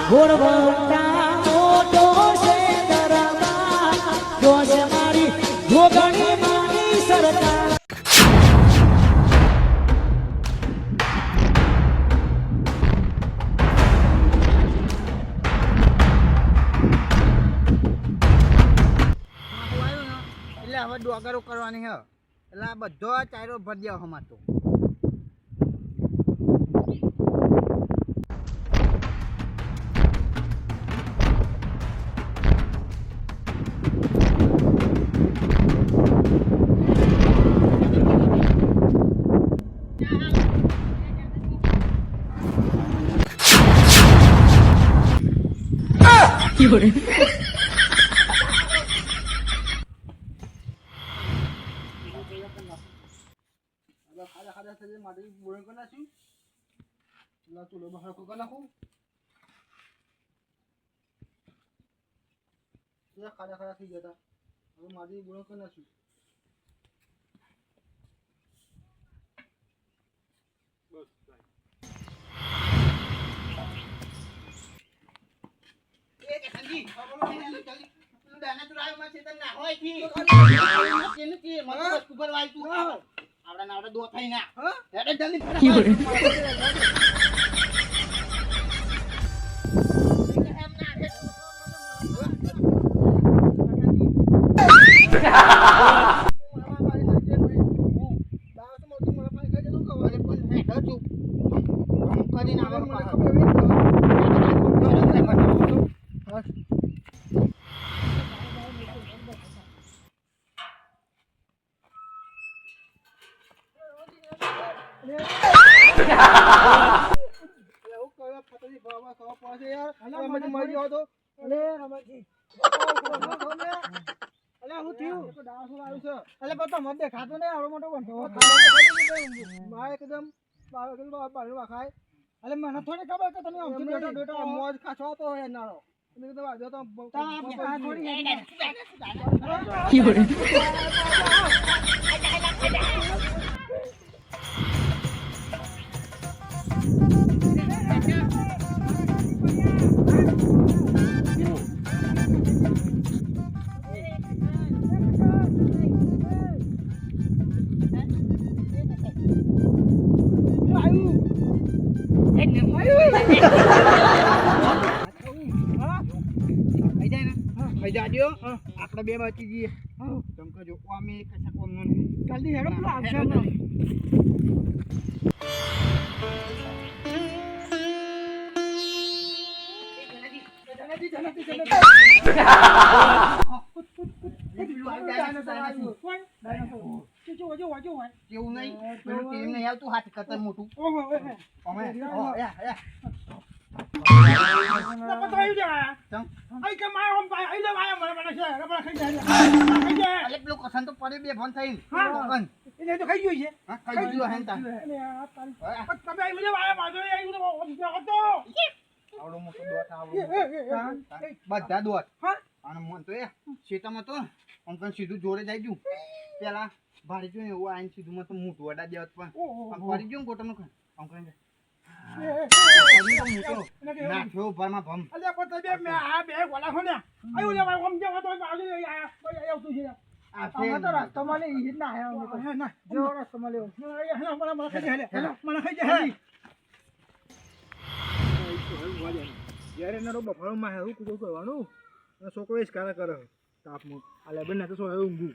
ઘોડવટા મોટો છે દરબાર જોશ મારી જોગણી માની સરકાર એટલે હવે ડોગરો કરવાની હે એટલે આ બધો ચાયરો ભરી દેવો હમાર તો ખાડા થઈ માટે બોરણ કરી નાખ્યું ચૂલો બહાર કરી નાખું ખાડા થઈ ગયા હતા હવે મારી બોરણ કરી નાખ્યું આવડા નાવડા દો થઈ ના હેડે જલ્દી મને થોડી ખબર કે તમે બેટા મોજ ખાશો તો નારો આપણે બે બાકી જઈએ તમકો જો અમે કશા કોમનો નહીં જલ્દી હેડો આવશે કેવું નહીં પેલું ટીમ નહીં આવતું હાથ કરતા મોટું બધા દોત અને મન તો શેતામાં તો અંકલ સીધું જોડે જાય ગયું પેલા ભારી જો એવું આઈને સીધું તો મોટું વડા દેવત પણ ફરી ગયું ગોટમ નું અંકલ નાખ્યો ભરમાં ભમ અલ્યા પણ તમે મે આ બે ગોલા ખો ને આયો લે ભાઈ ઓમ જે તો બાજુ આવતું છે આ તો રસ્તોમાં ને ઈ ના આયા ના જો રસ્તોમાં લેવો મને ખાઈ જાય મને ખાઈ જાય યાર નરો બફાળો માં હે હું કરવાનું છોકરો જ કારા કરે તાપમાં આલે બને તો સો ઊંઘું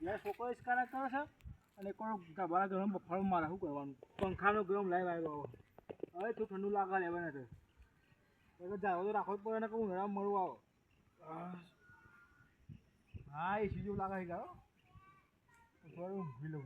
યાર છોકરો જ કારા કરે છે અને કોણ ગાબડા ગરમ બફાળો મારે શું કરવાનું પંખાનો ગરમ લાઈવ આવ્યો હવે તો ઠંડુ લાગે લેવા ને તો જાવ તો રાખો જ પડે ને કહું નરમ મળવું આવો હા એ સીધું લાગે છે ગાઓ થોડું ઊંઘી લઉં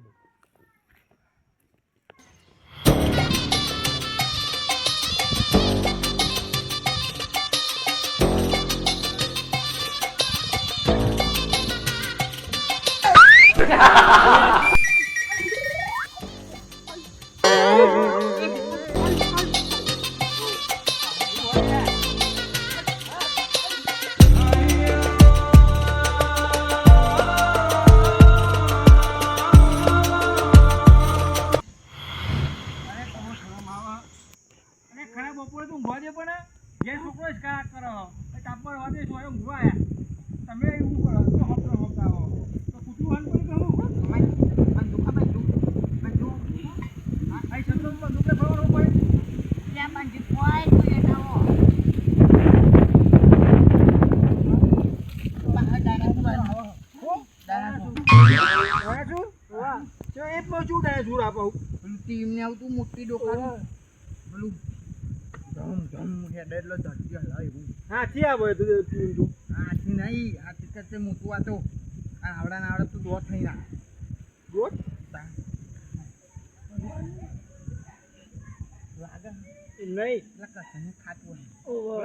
જે છોકરો જ કાક કરો એ કાપડ વાદે છો એ ઊંઘવા આયા તમે એવું કરો તો હપ્તો હપ્તાવો તો કૂતરું હાલ કોઈ કહું બંદૂક આ સંતો બંદૂક ફરવાનો કોઈ ત્યાં બંધ કોઈ કોઈ નાવો બહાર દાડા ટીમને આવતું મોટી દુકાન પેલું ધમ હેડ એટલે ધરતી હલાય એવું હાથી આવે તું હાથી નહીં હાથી કરતે મોટું આ તો આ આવડા ના આવડા તું દોત થઈ ના ગોટ લાગે નહીં એટલે કસન ખાતું ઓહો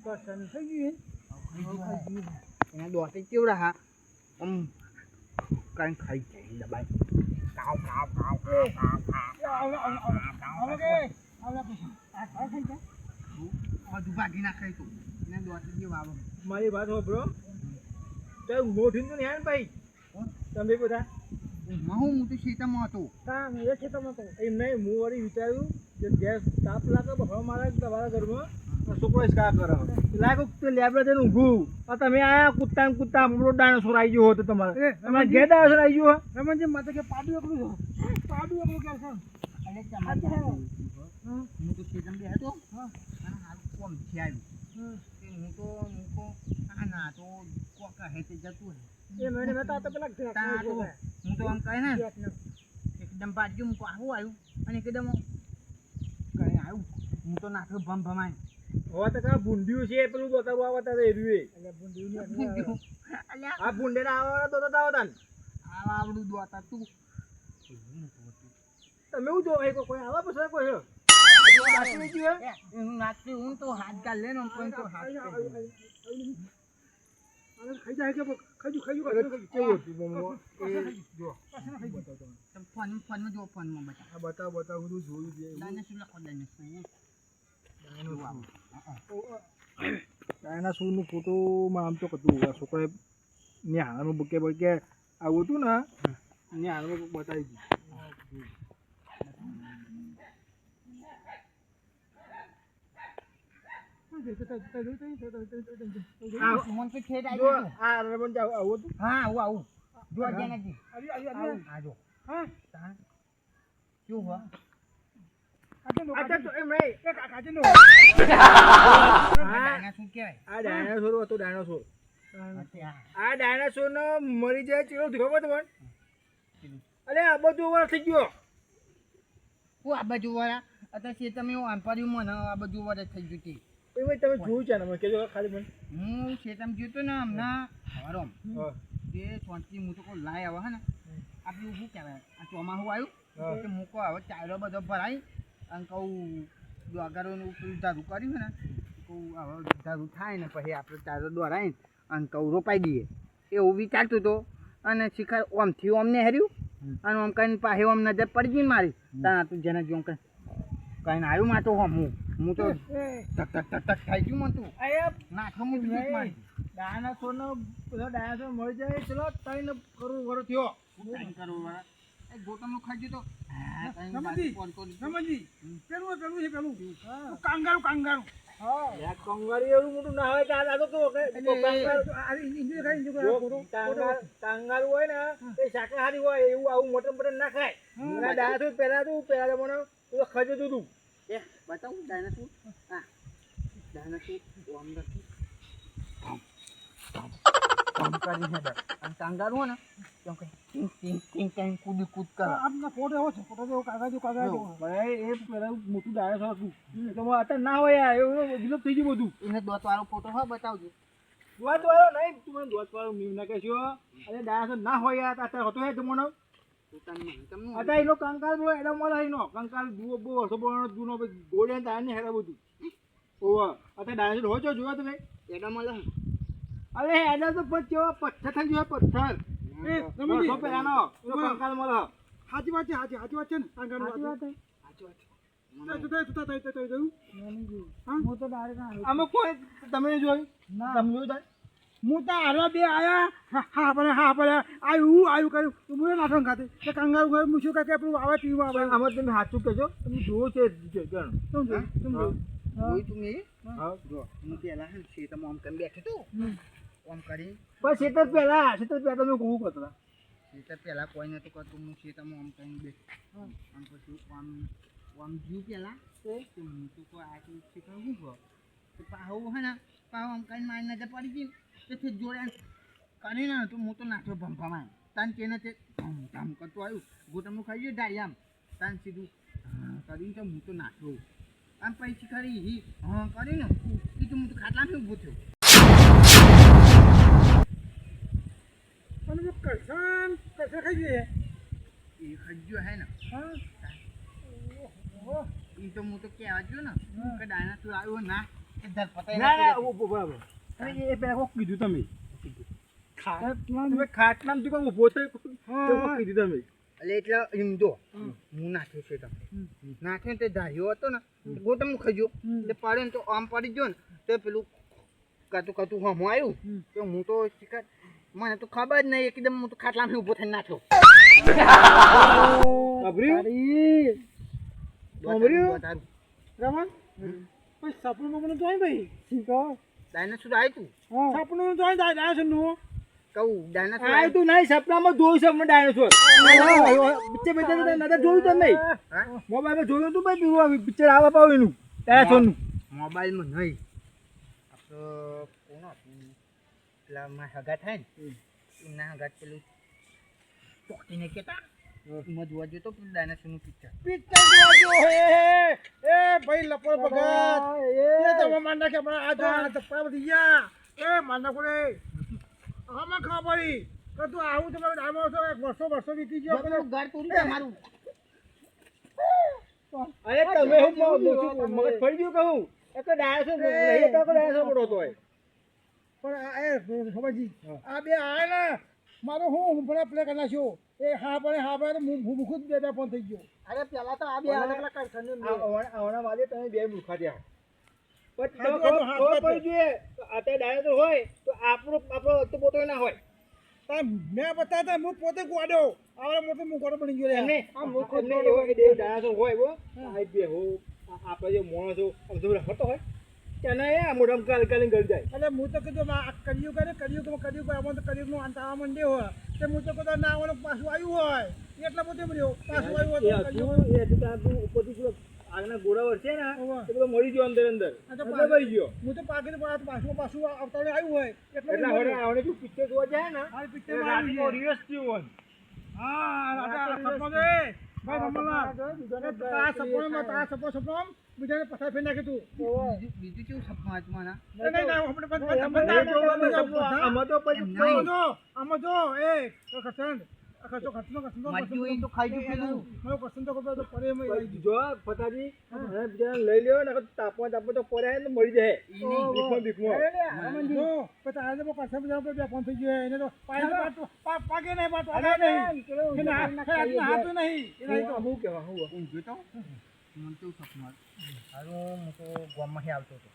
કસન થઈ ગયું એના દોતે કેવડા હા કાંઈ ખાઈ જાય દબાઈ કાવ કાવ કાવ કાવ બધું ભાગી નાખાય તું એને દોતે જે વાવો મારી વાત સાંભળો તો મોઢી તો નહીં ભાઈ તમે બધા હું તો શેતામાં હતો એ ખેતરમાં તો એમ નહીં હું વળી વિચાર્યું કે ગેસ તાપ લાગે બફાવા મારે તમારા ઘરમાં છોકરો કા કરો લાગો તો લેબડે જઈને ઊંઘું આ તમે આયા કૂદતા મોટો ડાયનોસોર આવી ગયો હતો તમારે તમારે ઘેર ડાયનોસોર આવી ગયો રમણજી માથે કે પાડું એકલું છે પાડું એકલું કે છે એટલે તમારે હું તો શેતમ બે હતો અને હાલ કોમ થી આવ્યું હું તો આ ના તો કોકા હેતે જતું એ મેં તો પેલા હું તો આમ કહે ને એકદમ બાજુ મૂકો આવું આવ્યું અને એકદમ કહે આવ્યું હું તો નાખ્યો ભમ ભમાય હવે તો કા ભૂંડિયું છે પેલું દોતા આવતા રે રૂએ આ ભૂંડે ના આવવા દોતા આવતા ને આવા આવડું દોતા તું તમે હું જો કોઈ આવા પછી કોઈ હું નાખતી હું તો હાથ ગાલ લેનો પણ તો હાથ ખાઈ જાય કે ખાઈ કેવું હતું જો ફોનમાં જો ફોનમાં બતાવ બધું જોયું છે દાને શું લખો દાને ડાયનાસોર નું ફોટોમાં આમ તો કતું છોકરાએ ન્યાહાનું બકે આવું હતું ને ન્યાહાનું બતાવી દીધું હા આવું જો જેનાજી આ જો હા શું હો આ ડાયનાસોર નો મરી જાય ચેલો ખબર તમને અરે આ બધું વાર થઈ ગયો હું આ બાજુ વાળા અત્યારે છે તમે આંપાડ્યું મને આ બધું વાર થઈ ગયું હતી એ ભાઈ તમે જોયું છે ને કેજો ખાલી મને હું શેતમ ગયો તો ને હમણાં હવારોમ તે ચોંચી હું તો કોઈ લાય આવે હે ને આપણે શું કહેવાય આ ચોમાસું આવ્યું કે મૂકો હવે ચાયરો બધો ભરાય અને કહું દોગારોનું પેલું ધારું કર્યું ને કહું હવે ધારું થાય ને પછી આપણે ચાયરો દોરાય અને કહું રોપાઈ દઈએ એવું વિચારતું હતો અને શિખર ઓમથી ઓમને હેર્યું અને ઓમ કહીને પાસે ઓમ નજર પડી ગઈ મારી ત્યાં તું જેને જો કહીને આવ્યું માં તો હું તો ટક થઈ ગયું મને તું નાખો હું મારી ડાયનાસોર નો ડાયનાસોર મળી જાય ચલો 3 કરોડ વર્ષ થયો 3 કરોડ વાળા એ ગોટમનું ખાઈ ગયું તો કાંગારું એવું મોટું ના હોય કાંગારું હોય ને એ શાકાહારી હોય એવું આવું મટન બટન ના ખાય ડાયનાસોર પેલા જમાનો ખજો દૂધું એ બતાવું ડાયનાસોર હા ડાયનાસોર કાંગારું હોય ને કૂદ કરે આપના ફોટો એવો છે ફોટો જેવો કાગળ ભાઈ એ પેલા મોટું ડાયનાસોર હતું એટલે અત્યારે ના હોય યાર એવું વિલોપ થઈ ગયું બધું એને દોત વાળો ફોટો હોય બતાવજો દોત વાળો નહીં તું મને દોત વાળો મીમ ના કહેશો અરે ડાયનાસોર ના હોય યાર અત્યારે હતો હે જમવાનો અત્યારે એનો કંકાલ બોલો એનો મળે એનો કંકાલ જુઓ બહુ વર્ષો બોલવાનો જૂનો ગોલ્ડન ટાયર ને હેરા બધું ઓવા અત્યારે ડાયનાસોર હોય છો જોવા તમે એડા મળે અરે એના તો કેવા પથ્થર થઈ ગયો પથ્થર વર્ષો પહેલાનો કંકાલ મળે સાચી વાત છે ને આમાં કોઈ તમે જોયું હું તો હારવા બે આયા હા પડે આવ્યું કર્યું હું નાઠો ખાતે કે કંગારું ઘર મૂછું કે આપણું આવા ટીવી આવે આમાં તમે સાચું કહેજો તમે જોવો છે જોયું તું મેં જો હું પેલા હે ને ખેતરમાં આમ કરીને બેઠો તો આમ કરી પણ શેતર પહેલા તમે કહું કરતા ખેતર પેલા કોઈ નતું કરતું હું ખેતરમાં આમ કરીને બેઠો આમ પછી આમ જ્યું પેલા તો હું તો કોઈ આટલું ખેતર શું કહો તો પાહું હે ને પાહું આમ કરીને મારી નજર પડી ગઈ તેથી જોડે કરીને તો હું તો નાખ્યો ભંભામાં તાન કે તે ધામ કરતું આવ્યું ગોટમનું ખાઈ ગયું ડાળી આમ તાન સીધું કરીને તો હું તો નાખ્યો આમ પછી ખરી હા કરીને એ તો હું તો ખાટલામાં ઊભો થયો અને જો કરશન ખાઈ જઈએ એ ખજ્યો હે ને હા એ તો હું તો કહેવા ગયો ને કે ડાયનાસોર આવ્યો ના એ ધરપતાઈ ના બરાબર એ પેલા કોક કીધું તમે ખાટલામ તું ઉભો થઈ કીધું તમે એટલે એમ જો હું નાખ્યો છે તમે નાખ્યો તે ધાર્યો હતો ને ગોટમ ખજ્યો તે પડે ને તો આમ પડી ગયો ને તો પેલું કાતું હમું આવ્યું તો હું તો શિકાર મને તો ખબર જ નહીં એકદમ હું તો ખાટલામાં ઊભો થઈને નાખ્યો રમણ સપનું મને જોઈ ભાઈ ડાયનાસોર આવ્યું તું સપનું જોઈ ડાયનાસોર નું કહું ડાયનાસોર આ તું નહીં સપનામાં જોયું છે મને ડાયનાસોર પિક્ચર નતા જોયું તો નહીં મોબાઈલમાં જોયું તું ભાઈ પિક્ચર આવે પાવ એનું ડાયનાસોર નું મોબાઈલમાં નહીં આપણે કોણ હતું પેલા મારા હગા થાય ને એમના હગા પેલું ચોટીને કહેતા એમાં જોવા જઈએ તો પેલું ડાયનાસોરનું પિક્ચર એ ભાઈ લપડ ભગત એ તો માર નાખે આ જો આ ચપ્પા બધી ગયા એ માર નાખો રે આમાં ખબર પડી કે તું આવું તમારે ડામો છો એક વર્ષો વીતી ગયો ઘર તોડી દે મારું અરે તમે હું મગજ ફરી ગયું કહું એ તો ડાયસો નહીં તો ડાયસો પડો તો પણ આ એ ખબરજી આ બે આય ને મારો હું ભલા પ્લે કરી નાખ્યો એ હા પણ તો હું ખુદ બે ફોન થઈ ગયો અરે પેલા તો આ બે અલગ કરશે આવણા વાદે તમે બે મૂર્ખા થયા પણ ડાયસો હોય તો આપણો તો પોતો ના હોય મેં બતાતા હું પોતે ગોડો આવડે મોટો હું ગોડો બની ગયો એમને ડાયસો હોય બો આ બે હો આપણે જે માણસો હતો હોય તેને આ મોઢામાં કાલ કાલીને ગળી જાય એટલે હું તો કીધું કર્યું આમાં તો કર્યું અંત આવવા માંડ્યો હોય તે હું તો કીધું ના આવવાનું પાછું આવ્યું હોય એટલા બધું મળ્યો પાછું આવ્યું ઉપરથી આગના ગોળા છે ને એ બધો મળી ગયો અંદર ભાઈ ગયો હું તો પાકી પાછું આવતા આવ્યું હોય એટલે હવે આવડે તું પિક્ચર જોવા જાય ને આ પિક્ચર રિયસ થયું હા ભાઈ રમલા તારા સપોન બીજાને પસાર ફેર નાખી તું બીજું કેવું સપનું હતું મારા આમાં જો એ ખર્ચન તો ખાઈ ગયું ફટાજી લઈ લ્યો ને તાપવા તો પડે ને મળી જાય ફોન થઈ ગયો એને તો પાકે નહીં હાથું નહીં હું કેવા હું જોતો મને કેવું સપનું હતું હું તો ગામમાંથી આવતો હતો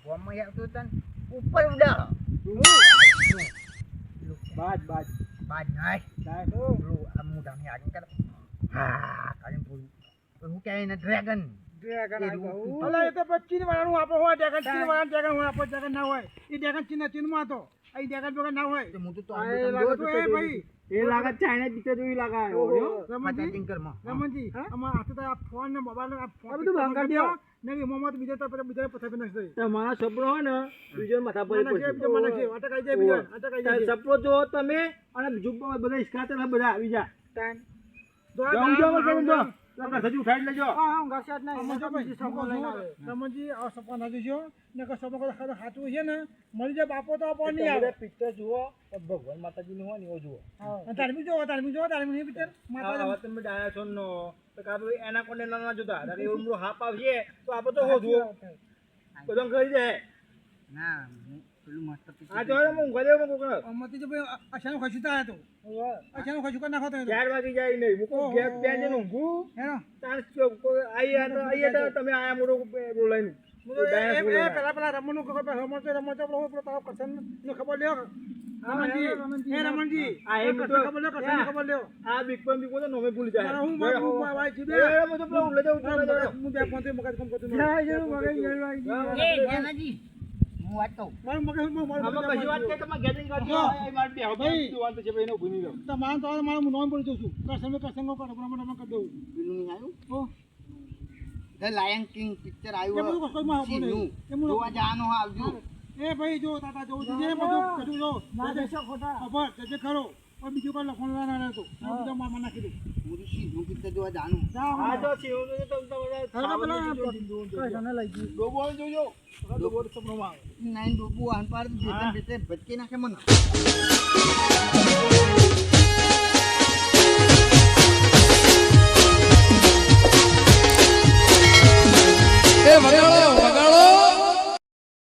ગામમાંથી આવતો હતો ને ઉપર ઉડા બાજ નાય મોઢાની આગળ કરે હા કાઢીને થોડું હું કહે ને ડ્રેગન અલા એ તો ચીન વાળાનું આપણે હોય ડ્રેગન ના હોય એ ડ્રેગન ચીનમાં હતો આ ડ્રેગન વગર ના હોય હું તો ભાઈ એ લાગે ચાઇના પિક્ચર જેવી લાગે રમણજી આમાં હાથે તો આ ફોન ને મોબાઈલ ને ફોન બધું બંધ કરી દો ને મોમાં તો બીજા પથા પે નાખી દે તમારા સપનો હોય ને બીજો માથા પર સપનો જો તમે અને બીજું બધા ઇસ્કાતે બધા આવી જા ઉઠાડી લેજો રમણજી આ સપના ના જોજો ને સપનો હાથું છે ને મળી જાય બાપો તો આપો નહીં આવે પિક્ચર જુઓ ભગવાન માતાજી નું હોય ને એવો જુઓ ધાર્મિક પિક્ચર માતા તમે ડાયસો નો એના કોને ના જોતા એવું હાપ આવશે તો આપો તો હો જુઓ બધું કરી દે ના પેલું મસ્ત આ જો હું ગલે અમતી જો અચાનક ખસુતા હતો અચાનક ખસુ કર નાખો તો 4 વાગી જાય નહીં મુકો ગેપ બેન ને ઊંઘું હેનો તાર આઈ તો તમે આયા મોડો બોલાઈનું પેલા રમવાનું રમતો તારો કસન ને ખબર લ્યો રમણજી આ એ કશો ખબર લ્યો, કશોની ખબર લ્યો. આ બિગ પમ બિગ તો નોમે ભૂલી જાય મારા હું ભાઈ છે બે. એ બધું પેલો ઉલે જાવ હું બે ફોન થી મગજ કામ કરતો નથી. એ જેનાજી હું વાત કહું મારું મગજ આમાં કશી વાત કે તમે ગેટિંગ કરજો એ માર બે ભાઈ. હવે વાત છે ભાઈ નો ભૂલી ગયો તમારે તો મારું હું નોમ પડી જઉં છું. કસંગો કરો પ્રમાણે કરી દઉં. પેલું નહીં આવ્યું ઓ ધ લાયન કિંગ પિક્ચર એ બધું આવ્યું કશોમાં આપો નહીં. એમનું જોવા જવાનું આવજો એ ભાઈ જો તાતા જવું છે બધું જો ના દેશો ખોટા ખબર તે ખરો પણ બીજું કોઈ લખવાનું ના રહેતો બીજા મામા નાખી દઉં. મુરુશી હું પિક્ચર જોવા જાનું આ તો શિવ ને તો ડોબો જોજો ડોબો સપનો માં નાઈન ડોબુ આનપાર જેતન બેતે ભટકી નાખે મને એ વરિયાળો